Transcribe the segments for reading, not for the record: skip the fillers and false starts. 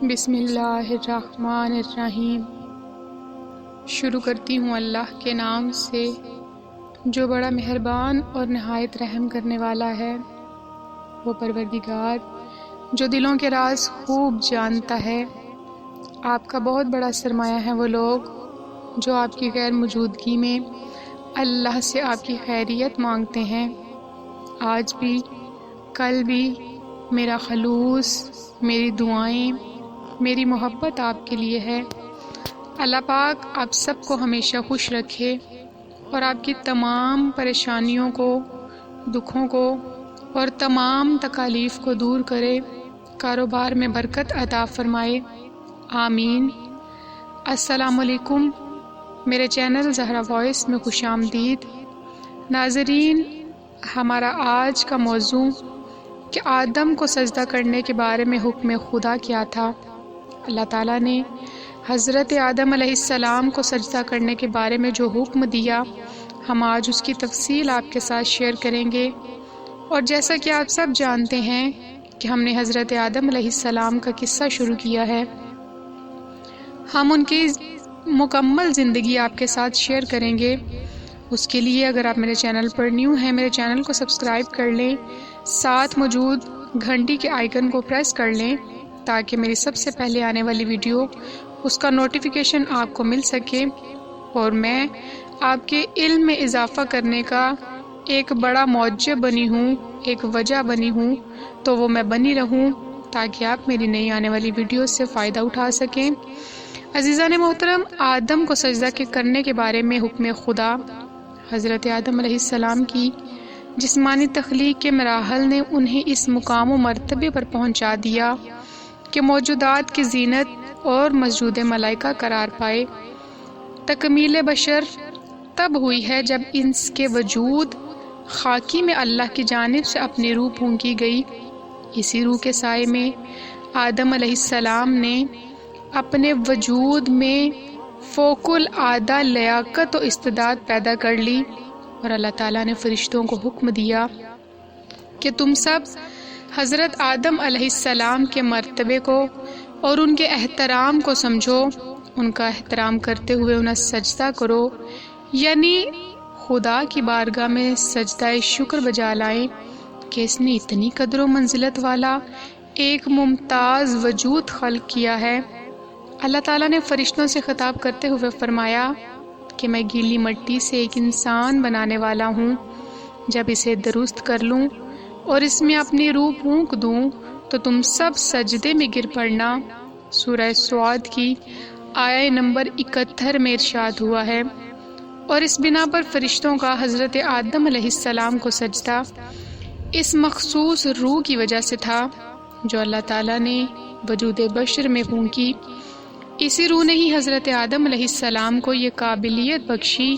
بسم اللہ الرحمن الرحیم۔ شروع کرتی ہوں اللہ کے نام سے جو بڑا مہربان اور نہایت رحم کرنے والا ہے۔ وہ پروردگار جو دلوں کے راز خوب جانتا ہے۔ آپ کا بہت بڑا سرمایہ ہے وہ لوگ جو آپ کی غیر موجودگی میں اللہ سے آپ کی خیریت مانگتے ہیں۔ آج بھی کل بھی میرا خلوص، میری دعائیں، میری محبت آپ کے لیے ہے۔ اللہ پاک آپ سب کو ہمیشہ خوش رکھے اور آپ کی تمام پریشانیوں کو، دکھوں کو اور تمام تکالیف کو دور کرے، کاروبار میں برکت عطا فرمائے، آمین۔ السلام علیکم، میرے چینل زہرا وائس میں خوش آمدید۔ ناظرین، ہمارا آج کا موضوع کہ آدم کو سجدہ کرنے کے بارے میں حکم خدا کیا تھا۔ اللہ تعالیٰ نے حضرت آدم علیہ السلام کو سجدہ کرنے کے بارے میں جو حکم دیا، ہم آج اس کی تفصیل آپ کے ساتھ شیئر کریں گے۔ اور جیسا کہ آپ سب جانتے ہیں کہ ہم نے حضرت آدم علیہ السلام کا قصہ شروع کیا ہے، ہم ان کی مکمل زندگی آپ کے ساتھ شیئر کریں گے۔ اس کے لیے اگر آپ میرے چینل پر نیو ہیں، میرے چینل کو سبسکرائب کر لیں، ساتھ موجود گھنٹی کے آئیکن کو پریس کر لیں تاکہ میری سب سے پہلے آنے والی ویڈیو اس کا نوٹیفیکیشن آپ کو مل سکے، اور میں آپ کے علم میں اضافہ کرنے کا ایک بڑا موجب بنی ہوں، ایک وجہ بنی ہوں، تو وہ میں بنی رہوں تاکہ آپ میری نئی آنے والی ویڈیو سے فائدہ اٹھا سکیں۔ عزیزان محترم، آدم کو سجدہ کرنے کے بارے میں حکم خدا، حضرت آدم علیہ السلام کی جسمانی تخلیق کے مراحل نے انہیں اس مقام و مرتبے پر پہنچا دیا کہ موجودات کی زینت اور مسجود ملائکہ قرار پائے۔ تکمیل بشر تب ہوئی ہے جب اس کے وجود خاکی میں اللہ کی جانب سے اپنی روح پھونکی گئی۔ اسی روح کے سائے میں آدم علیہ السلام نے اپنے وجود میں فوق العادہ لیاقت و استعداد پیدا کر لی، اور اللہ تعالیٰ نے فرشتوں کو حکم دیا کہ تم سب حضرت آدم علیہ السلام کے مرتبے کو اور ان کے احترام کو سمجھو، ان کا احترام کرتے ہوئے انہیں سجدہ کرو، یعنی خدا کی بارگاہ میں سجدہ شکر بجا لائیں کہ اس نے اتنی قدر و منزلت والا ایک ممتاز وجود خلق کیا ہے۔ اللہ تعالیٰ نے فرشتوں سے خطاب کرتے ہوئے فرمایا کہ میں گیلی مٹی سے ایک انسان بنانے والا ہوں، جب اسے درست کر لوں اور اس میں اپنی روح پھونک دوں تو تم سب سجدے میں گر پڑنا۔ سورہ سعد کی آیہ نمبر 71 میں ارشاد ہوا ہے۔ اور اس بنا پر فرشتوں کا حضرت آدم علیہ السلام کو سجدہ اس مخصوص روح کی وجہ سے تھا جو اللہ تعالیٰ نے وجود بشر میں پھونکی۔ اسی روح نے ہی حضرت آدم علیہ السلام کو یہ قابلیت بخشی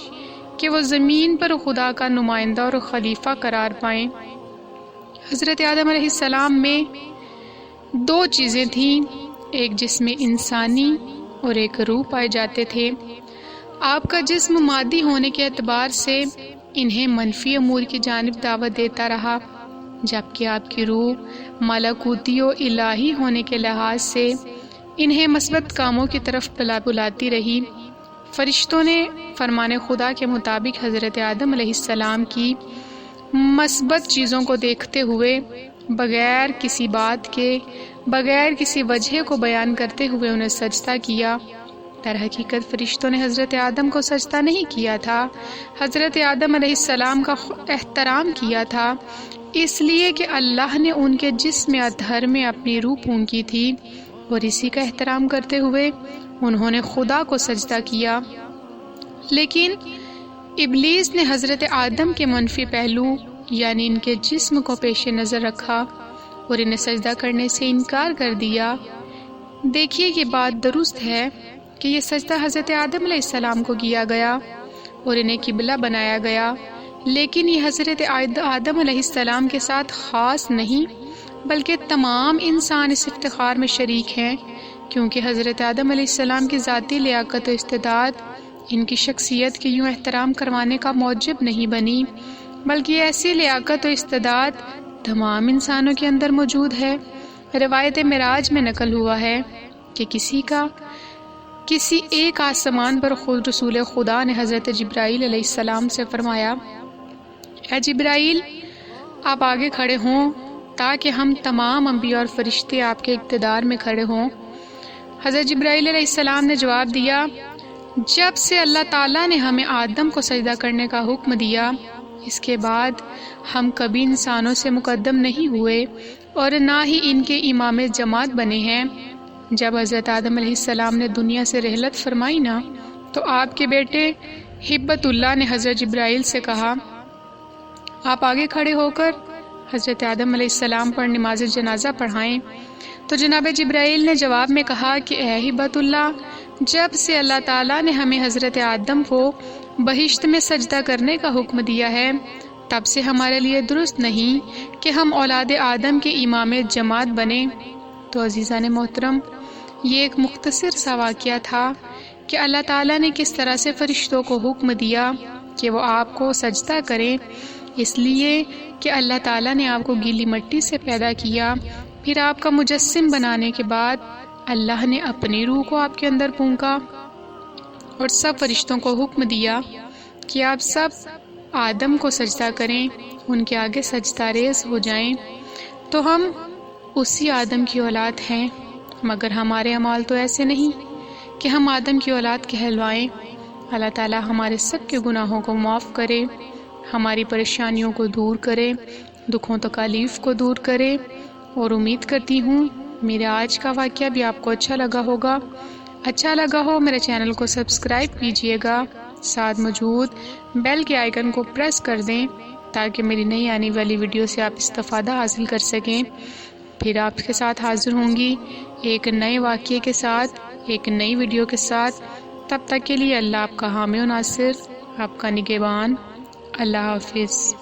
کہ وہ زمین پر خدا کا نمائندہ اور خلیفہ قرار پائیں۔ حضرت آدم علیہ السلام میں دو چیزیں تھیں، ایک جسم انسانی اور ایک روح پائے جاتے تھے۔ آپ کا جسم مادی ہونے کے اعتبار سے انہیں منفی امور کی جانب دعوت دیتا رہا، جبکہ آپ کی روح ملکوتی و الہی ہونے کے لحاظ سے انہیں مثبت کاموں کی طرف بلاتی رہی۔ فرشتوں نے فرمان خدا کے مطابق حضرت آدم علیہ السلام کی مثبت چیزوں کو دیکھتے ہوئے بغیر کسی بات کے، بغیر کسی وجہ کو بیان کرتے ہوئے انہیں سجدہ کیا۔ در حقیقت فرشتوں نے حضرت آدم کو سجدہ نہیں کیا تھا، حضرت آدم علیہ السلام کا احترام کیا تھا، اس لیے کہ اللہ نے ان کے جسم اطہر میں اپنی روح پھونکی تھی، اور اسی کا احترام کرتے ہوئے انہوں نے خدا کو سجدہ کیا۔ لیکن ابلیس نے حضرت آدم کے منفی پہلو یعنی ان کے جسم کو پیش نظر رکھا اور انہیں سجدہ کرنے سے انکار کر دیا۔ دیکھیے یہ بات درست ہے کہ یہ سجدہ حضرت آدم علیہ السلام کو کیا گیا اور انہیں قبلہ بنایا گیا، لیکن یہ حضرت آدم علیہ السلام کے ساتھ خاص نہیں بلکہ تمام انسان اس افتخار میں شریک ہیں، کیونکہ حضرت آدم علیہ السلام کی ذاتی لیاقت و استعداد ان کی شخصیت کے یوں احترام کروانے کا موجب نہیں بنی، بلکہ ایسی لیاقت و استعداد تمام انسانوں کے اندر موجود ہے۔ روایت معراج میں نقل ہوا ہے کہ کسی ایک آسمان پر خود رسول خدا نے حضرت جبرائیل علیہ السلام سے فرمایا، اے جبرائیل، آپ آگے کھڑے ہوں تاکہ ہم تمام انبیاء اور فرشتے آپ کے اقتدار میں کھڑے ہوں۔ حضرت جبرائیل علیہ السلام نے جواب دیا، جب سے اللہ تعالیٰ نے ہمیں آدم کو سجدہ کرنے کا حکم دیا، اس کے بعد ہم کبھی انسانوں سے مقدم نہیں ہوئے اور نہ ہی ان کے امام جماعت بنے ہیں۔ جب حضرت آدم علیہ السلام نے دنیا سے رحلت فرمائی نا، تو آپ کے بیٹے ہبت اللہ نے حضرت جبرائیل سے کہا، آپ آگے کھڑے ہو کر حضرت آدم علیہ السلام پر نماز جنازہ پڑھائیں۔ تو جناب جبرائیل نے جواب میں کہا کہ اے ہبت اللہ، جب سے اللہ تعالیٰ نے ہمیں حضرت آدم کو بہشت میں سجدہ کرنے کا حکم دیا ہے، تب سے ہمارے لیے درست نہیں کہ ہم اولاد آدم کے امام جماعت بنیں۔ تو عزیزان محترم، یہ ایک مختصر سا واقعہ تھا کہ اللہ تعالیٰ نے کس طرح سے فرشتوں کو حکم دیا کہ وہ آپ کو سجدہ کریں، اس لیے کہ اللہ تعالیٰ نے آپ کو گیلی مٹی سے پیدا کیا، پھر آپ کا مجسم بنانے کے بعد اللہ نے اپنی روح کو آپ کے اندر پھونکا اور سب فرشتوں کو حکم دیا کہ آپ سب آدم کو سجدہ کریں، ان کے آگے سجدہ ریز ہو جائیں۔ تو ہم اسی آدم کی اولاد ہیں، مگر ہمارے اعمال تو ایسے نہیں کہ ہم آدم کی اولاد کہلوائیں۔ اللہ تعالیٰ ہمارے سب کے گناہوں کو معاف کرے، ہماری پریشانیوں کو دور کرے، دکھوں تکالیف کو دور کرے، اور امید کرتی ہوں میرا آج کا واقعہ بھی آپ کو اچھا لگا ہوگا۔ اچھا لگا ہو میرے چینل کو سبسکرائب کیجئے گا، ساتھ موجود بیل کے آئیکن کو پریس کر دیں تاکہ میری نئی آنے والی ویڈیو سے آپ استفادہ حاصل کر سکیں۔ پھر آپ کے ساتھ حاضر ہوں گی ایک نئے واقعے کے ساتھ، ایک نئی ویڈیو کے ساتھ۔ تب تک کے لیے اللہ آپ کا حامی و ناصر، آپ کا نگہبان۔ اللہ حافظ۔